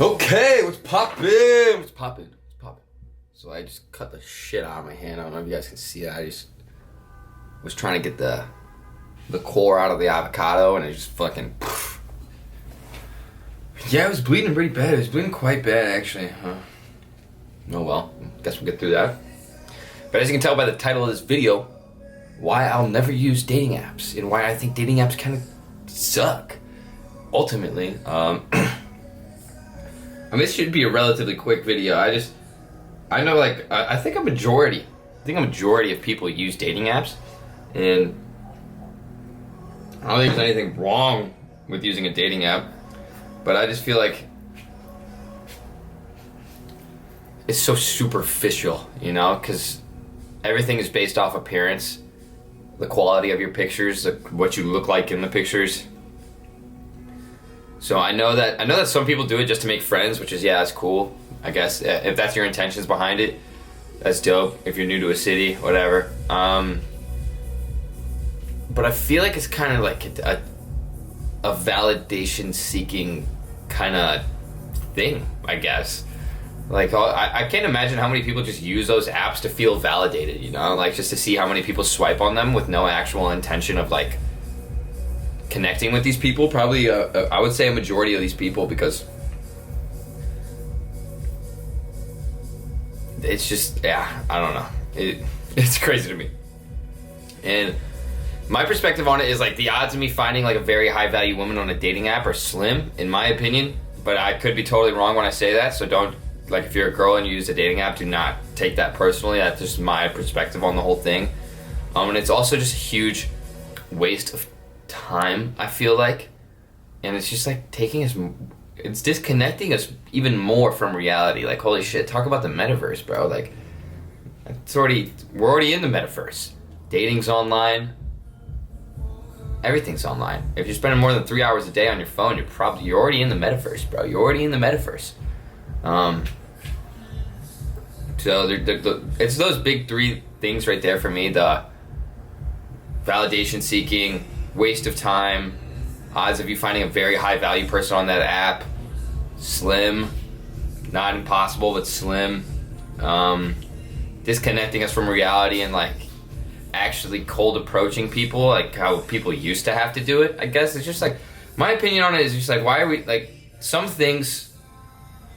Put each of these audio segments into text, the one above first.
Okay, what's poppin'? What's poppin'? What's poppin'? So I just cut the shit out of my hand. I don't know if you guys can see that. I just was trying to get the core out of the avocado, and it just fucking. Yeah, it was bleeding pretty bad. It was bleeding quite bad, actually. Oh well, guess we'll get through that. But as you can tell by the title of this video, why I'll never use dating apps and why I think dating apps kind of suck. Ultimately, I mean, this should be a relatively quick video. I know, like, I think a majority of people use dating apps, and I don't think there's anything wrong with using a dating app, but I just feel like it's so superficial, you know, because everything is based off appearance, the quality of your pictures, what you look like in the pictures. So I know that some people do it just to make friends, which is, yeah, that's cool. I guess if that's your intentions behind it, that's dope. If you're new to a city, whatever. But I feel like it's kind of like a validation-seeking kind of thing, I guess. Like, I can't imagine how many people just use those apps to feel validated, you know? Like, just to see how many people swipe on them with no actual intention of, like, connecting with these people. Probably, I would say a majority of these people, because it's just, yeah, I don't know. It's crazy to me. And my perspective on it is, like, the odds of me finding, like, a very high-value woman on a dating app are slim, in my opinion. But I could be totally wrong when I say that, so don't, like, if you're a girl and you use a dating app, do not take that personally. That's just my perspective on the whole thing. And it's also just a huge waste of time, I feel like, and it's just like it's disconnecting us even more from reality. Like, holy shit, talk about the metaverse, bro. Like, we're already in the metaverse. Dating's online, everything's online. If you're spending more than 3 hours a day on your phone, you're already in the metaverse, bro. You're already in the metaverse. So it's those big three things right there for me: the validation seeking, waste of time, odds of you finding a very high value person on that app, slim, not impossible, but slim. Disconnecting us from reality and, like, actually cold approaching people, like how people used to have to do it. I guess it's just, like, my opinion on it is just like, why are we, like, some things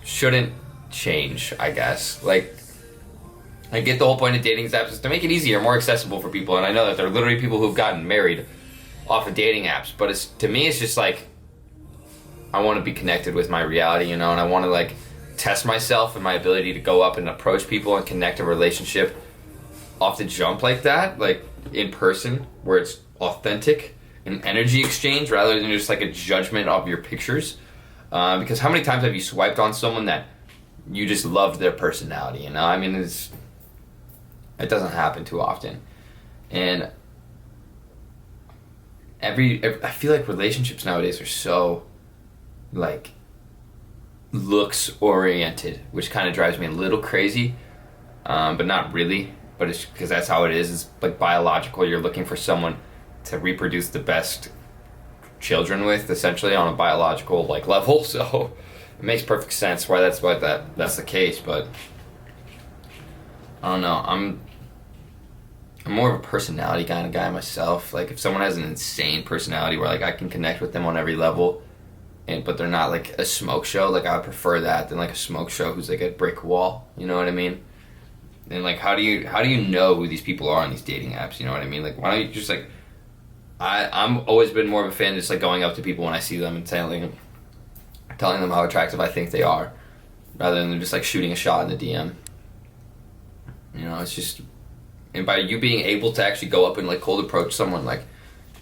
shouldn't change, I guess. Like, I get the whole point of dating apps is to make it easier, more accessible for people, and I know that there are literally people who've gotten married off of dating apps, but to me it's just like, I want to be connected with my reality, you know, and I want to, like, test myself and my ability to go up and approach people and connect a relationship off the jump like that, like in person, where it's authentic, an energy exchange rather than just like a judgment of your pictures. Because how many times have you swiped on someone that you just loved their personality, you know? I mean, it doesn't happen too often. And I feel like relationships nowadays are so, like, looks oriented, which kind of drives me a little crazy, but not really. But it's because that's how it is. It's like biological. You're looking for someone to reproduce the best children with, essentially, on a biological, like, level. So it makes perfect sense why that's the case. But I don't know. I'm more of a personality kind of guy myself. Like, if someone has an insane personality where, like, I can connect with them on every level, but they're not like a smoke show, like, I would prefer that than, like, a smoke show who's like a brick wall. You know what I mean? And, like, how do you know who these people are on these dating apps? You know what I mean? Like, why don't you just, like, I'm always been more of a fan of just, like, going up to people when I see them and telling them how attractive I think they are, rather than just, like, shooting a shot in the DM. You know, it's just, and by you being able to actually go up and, like, cold approach someone, like,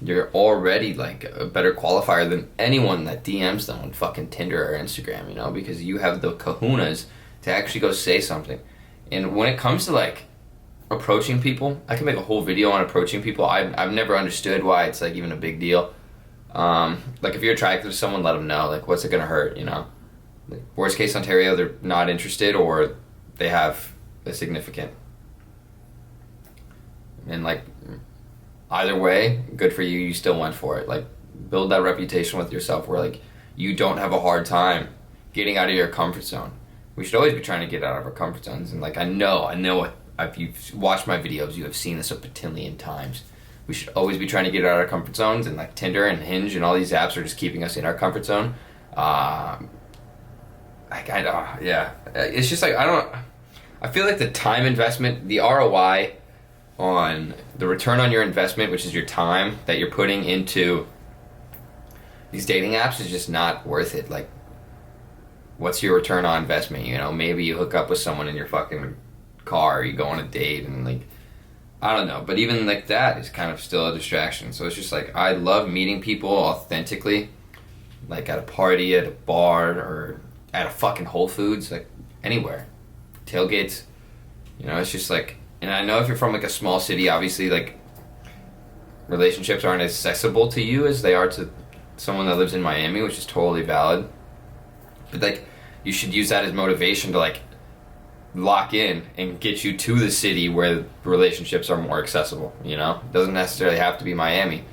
you're already, like, a better qualifier than anyone that DMs them on fucking Tinder or Instagram, you know, because you have the kahunas to actually go say something. And when it comes to, like, approaching people, I can make a whole video on approaching people. I've never understood why it's, like, even a big deal. Like, if you're attracted to someone, let them know. Like, what's it gonna hurt, you know? Like, worst case Ontario, they're not interested, or they have a significant. And, like, either way, good for you. You still went for it. Like, build that reputation with yourself where, like, you don't have a hard time getting out of your comfort zone. We should always be trying to get out of our comfort zones. And like, I know if you've watched my videos, you have seen this a batillion times. We should always be trying to get out of our comfort zones, and like Tinder and Hinge and all these apps are just keeping us in our comfort zone. Yeah, it's just like, I feel like the time investment, the ROI on the return on your investment, which is your time that you're putting into these dating apps, is just not worth it. Like, what's your return on investment? You know, maybe you hook up with someone in your fucking car, or you go on a date, and like, I don't know. But even like that is kind of still a distraction. So it's just like, I love meeting people authentically, like at a party, at a bar, or at a fucking Whole Foods, like anywhere. Tailgates. You know, it's just like, and I know if you're from like a small city, obviously like relationships aren't as accessible to you as they are to someone that lives in Miami, which is totally valid. But like, you should use that as motivation to like lock in and get you to the city where relationships are more accessible. You know, it doesn't necessarily have to be Miami,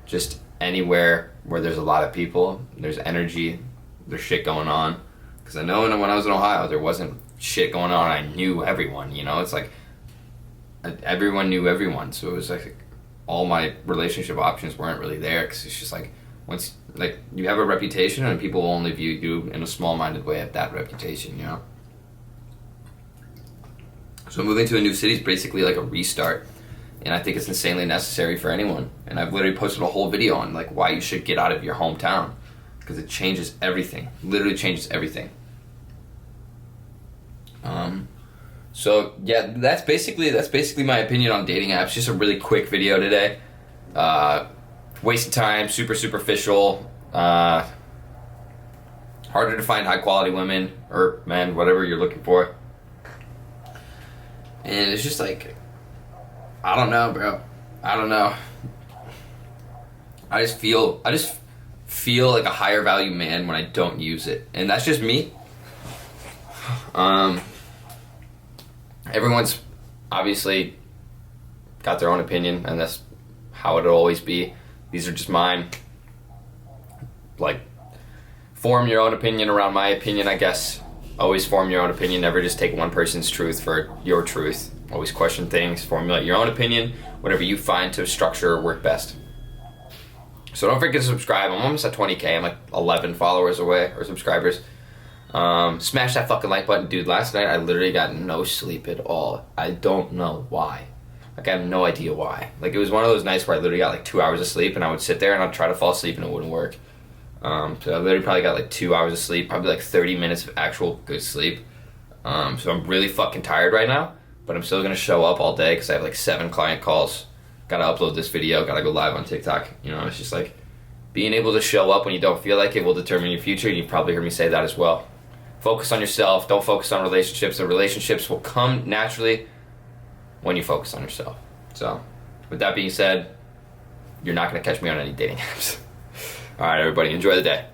just anywhere where there's a lot of people, there's energy, there's shit going on. Because I know when I was in Ohio, there wasn't shit going on. I knew everyone, you know. It's like everyone knew everyone, so it was like all my relationship options weren't really there, because it's just like, once like you have a reputation, and people will only view you in a small-minded way at that reputation, you know. So moving to a new city is basically like a restart, and I think it's insanely necessary for anyone. And I've literally posted a whole video on like why you should get out of your hometown, because it changes everything. Literally changes everything. So yeah, that's basically my opinion on dating apps. Just a really quick video today. Waste of time, super superficial. Harder to find high quality women or men, whatever you're looking for. And it's just like, I don't know, bro. I don't know. I just feel like a higher value man when I don't use it, and that's just me. Everyone's obviously got their own opinion, and that's how it'll always be. These are just mine. Like, form your own opinion around my opinion, I guess. Always form your own opinion. Never just take one person's truth for your truth. Always question things. Formulate your own opinion, whatever you find to structure or work best. So don't forget to subscribe. I'm almost at 20K. I'm like 11 followers away, or subscribers. Smash that fucking like button. Dude, last night I literally got no sleep at all. I don't know why. Like, I have no idea why. Like, it was one of those nights where I literally got like 2 hours of sleep, and I would sit there and I'd try to fall asleep and it wouldn't work. So I literally probably got like 2 hours of sleep, probably like 30 minutes of actual good sleep. So I'm really fucking tired right now, but I'm still gonna show up all day because I have like 7 client calls. Gotta upload this video, gotta go live on TikTok. You know, it's just like, being able to show up when you don't feel like it will determine your future, and you've probably heard me say that as well. Focus on yourself, don't focus on relationships. The relationships will come naturally when you focus on yourself. So, with that being said, you're not gonna catch me on any dating apps. Alright, everybody, enjoy the day.